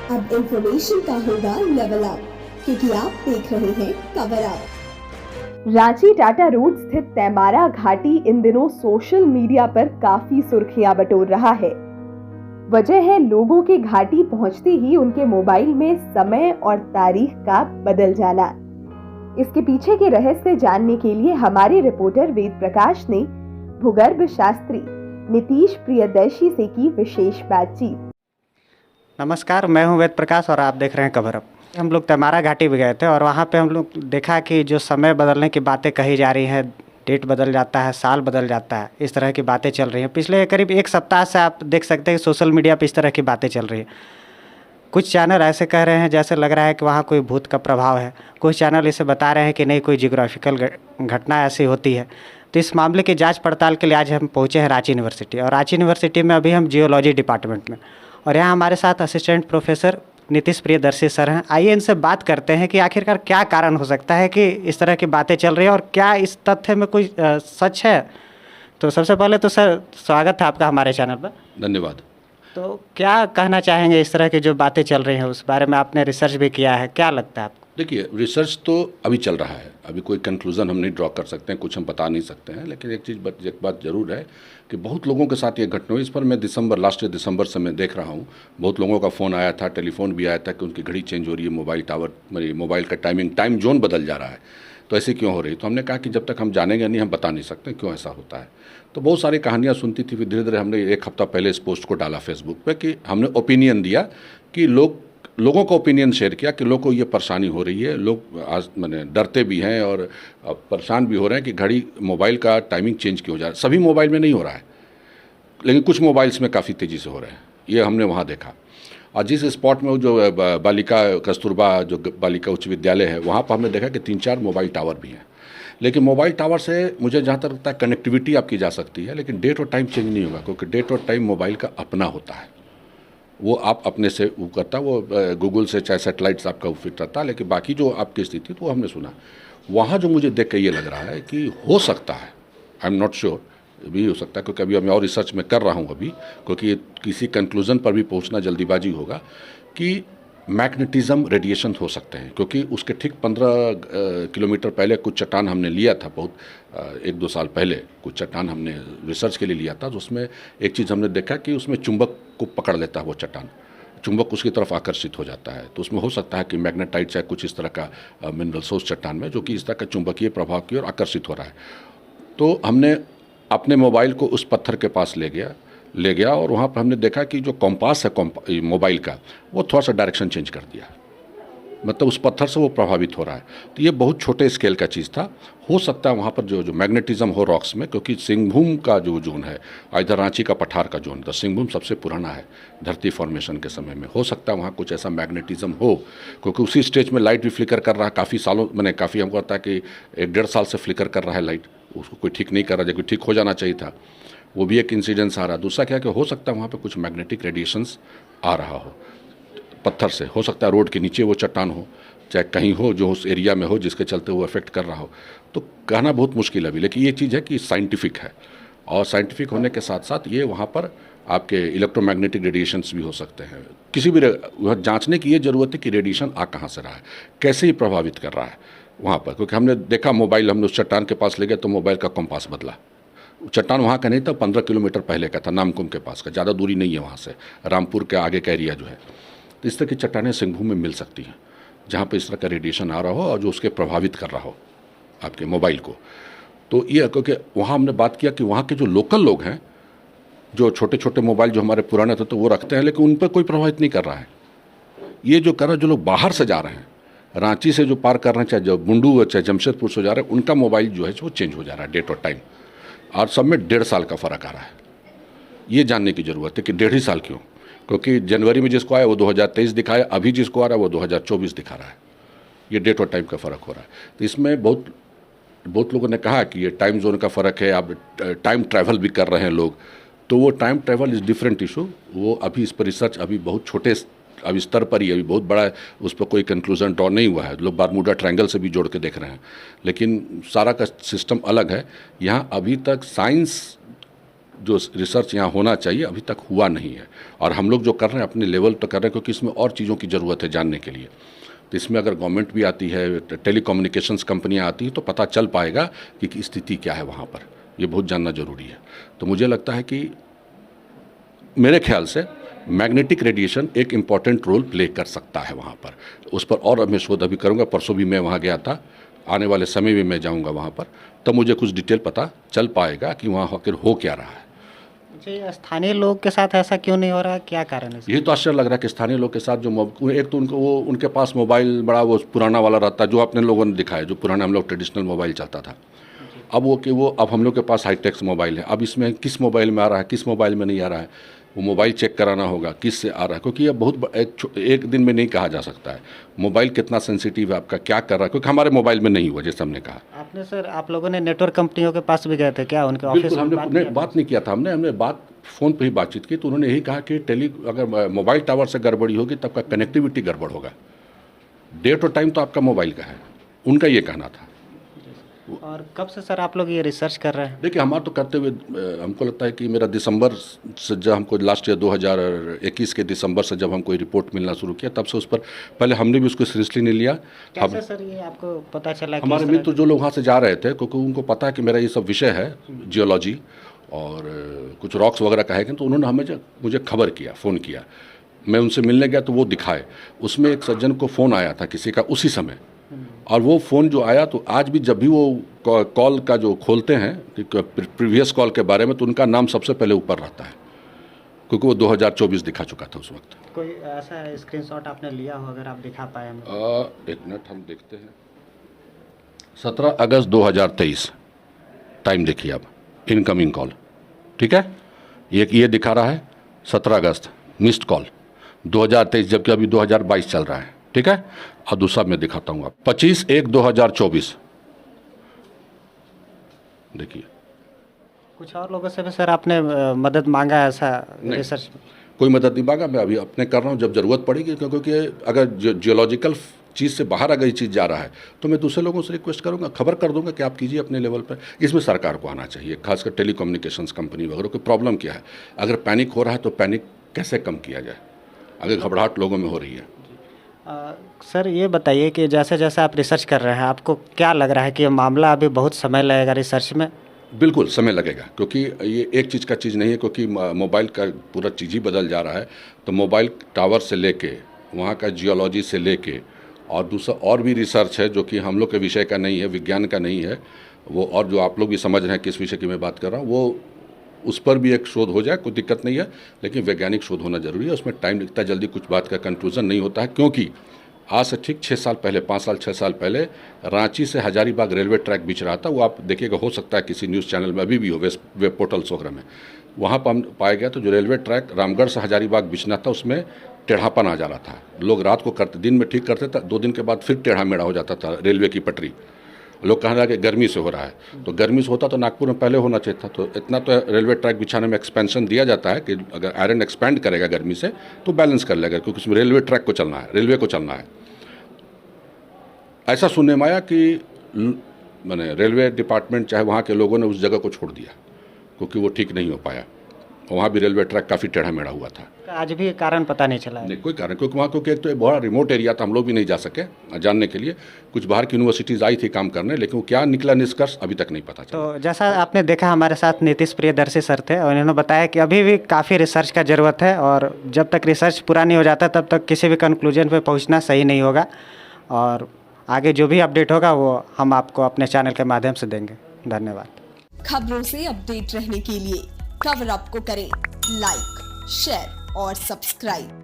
अब इंफॉर्मेशन का होगा लेवल अप, क्योंकि आप देख रहे हैं cover up. Ranchi Tata road स्थित तैमारा घाटी इन दिनों सोशल मीडिया पर काफी सुर्खियां बटोर रहा है। वजह है लोगों के घाटी पहुंचते ही उनके मोबाइल में समय और तारीख का बदल जाना। इसके पीछे के रहस्य जानने के लिए हमारे रिपोर्टर वेद प्रकाश ने भूगर्भ शास्त्री नीतीश प्रियदर्शी से की विशेष बातचीत। नमस्कार, मैं हूं वेद प्रकाश और आप देख रहे हैं कवर अप। हम लोग तैमारा घाटी भी गए थे और वहां पे हम लोग देखा कि जो समय बदलने की बातें कही जा रही हैं, डेट बदल जाता है, साल बदल जाता है, इस तरह की बातें चल रही हैं। पिछले करीब एक सप्ताह से आप देख सकते हैं कि सोशल मीडिया पे इस तरह की बातें चल रही हैं। कुछ चैनल ऐसे कह रहे हैं जैसे लग रहा है कि वहाँ कोई भूत का प्रभाव है, कुछ चैनल इसे बता रहे हैं कि नहीं, कोई जियोग्राफिकल घटना ऐसी होती है। तो इस मामले की जांच पड़ताल के लिए आज हम पहुँचे हैं रांची यूनिवर्सिटी, और रांची यूनिवर्सिटी में अभी हम जियोलॉजी डिपार्टमेंट में, और यहाँ हमारे साथ assistant professor Nitish Priyadarshi sir हैं। आइए इनसे बात करते हैं कि आखिरकार क्या कारण हो सकता है कि इस तरह की बातें चल रही हैं और क्या इस तथ्य में कोई सच है। तो सबसे पहले तो सर स्वागत है आपका हमारे चैनल पर। धन्यवाद। तो क्या कहना चाहेंगे इस तरह की जो बातें चल रही हैं, उस बारे में आपने रिसर्च भी किया है, क्या लगता है आपको? देखिए, रिसर्च तो अभी चल रहा है, अभी कोई कंक्लूज़न हम नहीं ड्रॉ कर सकते हैं, कुछ हम बता नहीं सकते हैं। लेकिन एक बात ज़रूर है कि बहुत लोगों के साथ ये घटना हुई। इस पर मैं लास्ट ईयर दिसंबर से मैं देख रहा हूँ, बहुत लोगों का फ़ोन आया था, टेलीफोन भी आया था कि उनकी घड़ी चेंज हो रही है, मोबाइल का टाइम जोन बदल जा रहा है, तो ऐसे क्यों हो रही है। तो हमने कहा कि जब तक हम जानेंगे नहीं, हम बता नहीं सकते क्यों ऐसा होता है। तो बहुत सारी कहानियाँ सुनती थी, फिर धीरे धीरे हमने एक हफ्ता पहले इस पोस्ट को डाला फेसबुक पे कि हमने ओपिनियन दिया कि लोगों का ओपिनियन शेयर किया कि लोगों को ये परेशानी हो रही है, लोग आज मैंने डरते भी हैं और परेशान भी हो रहे हैं कि घड़ी मोबाइल का टाइमिंग चेंज क्यों हो जा रहा है। सभी मोबाइल में नहीं हो रहा है, लेकिन कुछ मोबाइल्स में काफ़ी तेज़ी से हो रहे हैं, ये हमने वहाँ देखा। और जिस स्पॉट में जो कस्तूरबा जो बालिका उच्च विद्यालय है, वहाँ पर हमने देखा कि 3-4 मोबाइल टावर भी हैं। लेकिन मोबाइल टावर से मुझे जहाँ तक लगता है कनेक्टिविटी आपकी जा सकती है, लेकिन डेट और टाइम चेंज नहीं होगा, क्योंकि डेट और टाइम मोबाइल का अपना होता है। वो आप अपने से वो करता, वो गूगल से चाहे सैटेलाइट्स आपका फिट रहता है, लेकिन बाकी जो आपकी स्थिति तो हमने सुना। वहाँ जो मुझे देख के ये लग रहा है कि हो सकता है, आई एम नॉट श्योर, भी हो सकता है, क्योंकि अभी मैं और रिसर्च में कर रहा हूँ अभी, क्योंकि किसी कंक्लूजन पर भी पहुँचना जल्दीबाजी होगा, कि मैग्नेटिज्म रेडिएशन हो सकते हैं। क्योंकि उसके ठीक 15 किलोमीटर पहले कुछ चट्टान हमने लिया था, बहुत 1-2 साल पहले कुछ चट्टान हमने रिसर्च के लिए लिया था। तो उसमें एक चीज़ हमने देखा कि उसमें चुंबक को पकड़ लेता है वो चट्टान, चुंबक उसकी तरफ आकर्षित हो जाता है। तो उसमें हो सकता है कि मैग्नेटाइट चाहे कुछ इस तरह का मिनरल्स हो उस चट्टान में, जो कि इस तरह का चुंबकीय प्रभाव की ओर आकर्षित हो रहा है। तो हमने अपने मोबाइल को उस पत्थर के पास ले गया और वहाँ पर हमने देखा कि जो कॉम्पास है मोबाइल का, वो थोड़ा सा डायरेक्शन चेंज कर दिया, मतलब उस पत्थर से वो प्रभावित हो रहा है। तो ये बहुत छोटे स्केल का चीज़ था। हो सकता है वहाँ पर जो मैग्नेटिज्म हो रॉक्स में, क्योंकि सिंहभूम का जो जोन है, इधर रांची का पठार का जोन, तो सिंहभूम सबसे पुराना है धरती फॉर्मेशन के समय में। हो सकता है वहाँ कुछ ऐसा मैग्नेटिज्म हो, क्योंकि उसी स्टेज में लाइट भी फ्लिकर कर रहा है काफ़ी सालों, मैंने काफ़ी हमको लगता है कि 1-1.5 साल से फ्लिकर कर रहा है लाइट, उसको कोई ठीक नहीं कर रहा, जबकि ठीक हो जाना चाहिए था। वो भी एक इंसिडेंस आ रहा है। दूसरा क्या है कि हो सकता है वहाँ पे कुछ मैग्नेटिक रेडिएशंस आ रहा हो पत्थर से, हो सकता है रोड के नीचे वो चट्टान हो, चाहे कहीं हो जो उस एरिया में हो, जिसके चलते वो अफेक्ट कर रहा हो। तो कहना बहुत मुश्किल है अभी, लेकिन ये चीज़ है कि साइंटिफिक है, और साइंटिफिक होने के साथ साथ ये वहाँ पर आपके इलेक्ट्रोमैग्नेटिक रेडिएशंस भी हो सकते हैं। किसी भी जांचने की ये ज़रूरत है कि रेडिएशन आ कहाँ से रहा है, कैसे ही प्रभावित कर रहा है वहाँ पर। क्योंकि हमने देखा मोबाइल, हमने उस चट्टान के पास ले गए तो मोबाइल का कंपास बदला। चट्टान वहाँ का नहीं था, 15 किलोमीटर पहले का था, नामकुम के पास का, ज़्यादा दूरी नहीं है वहाँ से, रामपुर के आगे का एरिया जो है। तो इस तरह की चट्टानें सिंहभूम में मिल सकती हैं, जहाँ पे इस तरह का रेडिएशन आ रहा हो और जो उसके प्रभावित कर रहा हो आपके मोबाइल को। तो ये, क्योंकि वहाँ हमने बात किया कि वहाँ के जो लोकल लोग हैं, जो छोटे छोटे मोबाइल जो हमारे पुराने थे तो वो रखते हैं, लेकिन उन पर कोई प्रभावित नहीं कर रहा है। ये जो कर रहा है, जो लोग बाहर से जा रहे हैं, रांची से जो पार कर रहे हैं, चाहे जो बुंडू चाहे जमशेदपुर से जा रहे हैं, उनका मोबाइल जो है वो चेंज हो जा रहा है डेट और टाइम, और सब में 1.5 साल का फ़र्क आ रहा है। ये जानने की ज़रूरत है कि 1.5 साल क्यों, क्योंकि जनवरी में जिसको आया वो 2023 दिखाया, अभी जिसको आ रहा है वो 2024 दिखा रहा है। ये डेट और टाइम का फ़र्क हो रहा है। तो इसमें बहुत लोगों ने कहा कि ये टाइम जोन का फ़र्क है, अब टाइम ट्रैवल भी कर रहे हैं लोग, तो वो time travel is different issue. वो अभी इस पर रिसर्च अभी बहुत छोटे अभी स्तर पर ही, अभी बहुत बड़ा उस पर कोई कंक्लूजन ड्रॉ नहीं हुआ है। लोग बारमूडा ट्रायंगल से भी जोड़ के देख रहे हैं, लेकिन सारा का सिस्टम अलग है। यहाँ अभी तक साइंस जो रिसर्च यहाँ होना चाहिए अभी तक हुआ नहीं है। और हम लोग जो कर रहे हैं अपने लेवल पर कर रहे हैं, क्योंकि इसमें और चीज़ों की ज़रूरत है जानने के लिए। तो इसमें अगर गवर्नमेंट भी आती है, टेलीकम्युनिकेशंस कंपनियाँ आती हैं, तो पता चल पाएगा कि स्थिति क्या है वहाँ पर। ये बहुत जानना ज़रूरी है। तो मुझे लगता है कि मेरे ख्याल से मैग्नेटिक रेडिएशन एक इम्पॉर्टेंट रोल प्ले कर सकता है वहाँ पर। उस पर और मैं शोध अभी करूँगा। परसों भी मैं वहाँ गया था, आने वाले समय में मैं जाऊँगा वहाँ पर, तब मुझे कुछ डिटेल पता चल पाएगा कि वहाँ आखिर हो क्या रहा है। जी, स्थानीय लोग के साथ ऐसा क्यों नहीं हो रहा है, क्या कारण है? ये तो आश्चर्य लग रहा है कि स्थानीय लोग के साथ जो एक तो उनके पास मोबाइल बड़ा वो पुराना वाला रहता है, जो आपने लोगों ने दिखाया, जो पुराना हम लोग ट्रेडिशनल मोबाइल चलता था। अब हम लोग के पास हाईटेक्स मोबाइल है। अब इसमें किस मोबाइल में आ रहा है, किस मोबाइल में नहीं आ रहा है, वो मोबाइल चेक कराना होगा किस से आ रहा है, क्योंकि ये बहुत एक दिन में नहीं कहा जा सकता है मोबाइल कितना सेंसिटिव है, आपका क्या कर रहा है, क्योंकि हमारे मोबाइल में नहीं हुआ जैसे हमने कहा। आपने सर, आप लोगों ने नेटवर्क कंपनियों के पास भी गए थे क्या, उनके ऑफिस में? हमने बात नहीं किया था। हमने बात फ़ोन पे ही बातचीत की, तो उन्होंने यही कहा कि अगर मोबाइल टावर से गड़बड़ी होगी तब का कनेक्टिविटी गड़बड़ होगा। डेट और टाइम तो आपका मोबाइल का है, उनका ये कहना था। और कब से सर आप लोग ये रिसर्च कर रहे हैं? देखिए, हमारा तो करते हुए हमको लगता है कि मेरा दिसंबर से, जब हमको लास्ट ईयर 2021 के दिसंबर से जब हमको रिपोर्ट मिलना शुरू किया, तब से उस पर पहले हमने भी उसको सीरियसली नहीं लिया। कैसे सर ये आपको पता चला? हमारे मित्र जो लोग वहाँ से जा रहे थे, क्योंकि उनको पता है कि मेरा ये सब विषय है जियोलॉजी और कुछ रॉक्स वगैरह का है, तो उन्होंने मुझे खबर किया, फ़ोन किया। मैं उनसे मिलने गया तो वो दिखाए। उसमें एक सज्जन को फ़ोन आया था किसी का उसी समय, और वो फ़ोन जो आया तो आज भी जब भी वो कॉल का जो खोलते हैं प्रीवियस कॉल के बारे में, तो उनका नाम सबसे पहले ऊपर रहता है, क्योंकि वो 2024 दिखा चुका था उस वक्त। कोई ऐसा स्क्रीनशॉट आपने लिया हो, अगर आप दिखा पाए हमें? एक मिनट हम देखते हैं। 17 अगस्त 2023 टाइम देखिए आप, इनकमिंग कॉल, ठीक है, ये दिखा रहा है 17 अगस्त मिस्ड कॉल 2023, जबकि अभी 2022 चल रहा है, ठीक है। और दूसरा मैं दिखाता हूँ आप, 25/1/2024 देखिए। कुछ और लोगों से भी सर आपने मदद मांगा है ऐसा रिसर्च? कोई मदद नहीं मांगा, मैं अभी अपने कर रहा हूँ, जब ज़रूरत पड़ेगी, क्योंकि अगर जियोलॉजिकल चीज़ से बाहर अगर ये चीज़ जा रहा है तो मैं दूसरे लोगों से रिक्वेस्ट करूँगा, खबर कर दूँगा कि आप कीजिए अपने लेवल पर। इसमें सरकार को आना चाहिए, खासकर टेलीकम्युनिकेशंस कंपनी वगैरह को। प्रॉब्लम क्या है, अगर पैनिक हो रहा है तो पैनिक कैसे कम किया जाए, अगर घबराहट लोगों में हो रही है। सर ये बताइए कि जैसे जैसे आप रिसर्च कर रहे हैं, आपको क्या लग रहा है कि ये मामला अभी बहुत समय लगेगा रिसर्च में? बिल्कुल समय लगेगा, क्योंकि ये एक चीज़ का चीज़ नहीं है, क्योंकि मोबाइल का पूरा चीज़ ही बदल जा रहा है। तो मोबाइल टावर से लेके वहाँ का जियोलॉजी से लेके और दूसरा और भी रिसर्च है जो कि हम लोग के विषय का नहीं है, विज्ञान का नहीं है वो, और जो आप लोग भी समझ रहे हैं किस विषय की मैं बात कर रहा हूँ, वो उस पर भी एक शोध हो जाए, कोई दिक्कत नहीं है, लेकिन वैज्ञानिक शोध होना जरूरी है। उसमें टाइम लगता है, जल्दी कुछ बात का कंक्लूजन नहीं होता है, क्योंकि आज से ठीक 6 साल पहले, 5 साल 6 साल पहले रांची से हजारीबाग रेलवे ट्रैक बिछ रहा था। वो आप देखिएगा, हो सकता है किसी न्यूज़ चैनल में अभी भी हो, वेब पोर्टल्स वगैरह में, वहाँ पर हम पाया गया। तो जो रेलवे ट्रैक रामगढ़ से हजारीबाग बिछना था, उसमें टेढ़ापन आ जा रहा था। लोग रात को करते, दिन में ठीक करते थे, 2 दिन के बाद फिर टेढ़ा मेढ़ा हो जाता था रेलवे की पटरी। लोग कहने लगे गर्मी से हो रहा है, तो गर्मी से होता तो नागपुर में पहले होना चाहिए था। तो इतना तो रेलवे ट्रैक बिछाने में एक्सपेंशन दिया जाता है कि अगर आयरन एक्सपेंड करेगा गर्मी से तो बैलेंस कर लेगा, क्योंकि उसमें रेलवे ट्रैक को चलना है, रेलवे को चलना है। ऐसा सुनने में आया कि मैंने रेलवे डिपार्टमेंट चाहे वहाँ के लोगों ने उस जगह को छोड़ दिया, क्योंकि वो ठीक नहीं हो पाया। वहाँ भी रेलवे ट्रैक काफ़ी टेढ़ा मेढ़ा हुआ था। आज भी कारण पता नहीं चला है? नहीं कोई कारण, क्योंकि वहाँ एक तो बड़ा रिमोट एरिया था, हम लोग भी नहीं जा सके जानने के लिए। कुछ बाहर की यूनिवर्सिटीज़ आई थी काम करने, लेकिन वो क्या निकला निष्कर्ष अभी तक नहीं पता चला। तो जैसा आपने देखा, हमारे साथ नीतीश प्रियदर्शी सर थे और इन्होंने बताया कि अभी भी काफ़ी रिसर्च का ज़रूरत है, और जब तक रिसर्च पूरा नहीं हो जाता तब तक किसी भी कंक्लूजन पे पहुंचना सही नहीं होगा। और आगे जो भी अपडेट होगा वो हम आपको अपने चैनल के माध्यम से देंगे। धन्यवाद। खबरों से अपडेट रहने के लिए कवर अप को करें लाइक, शेयर और सब्सक्राइब।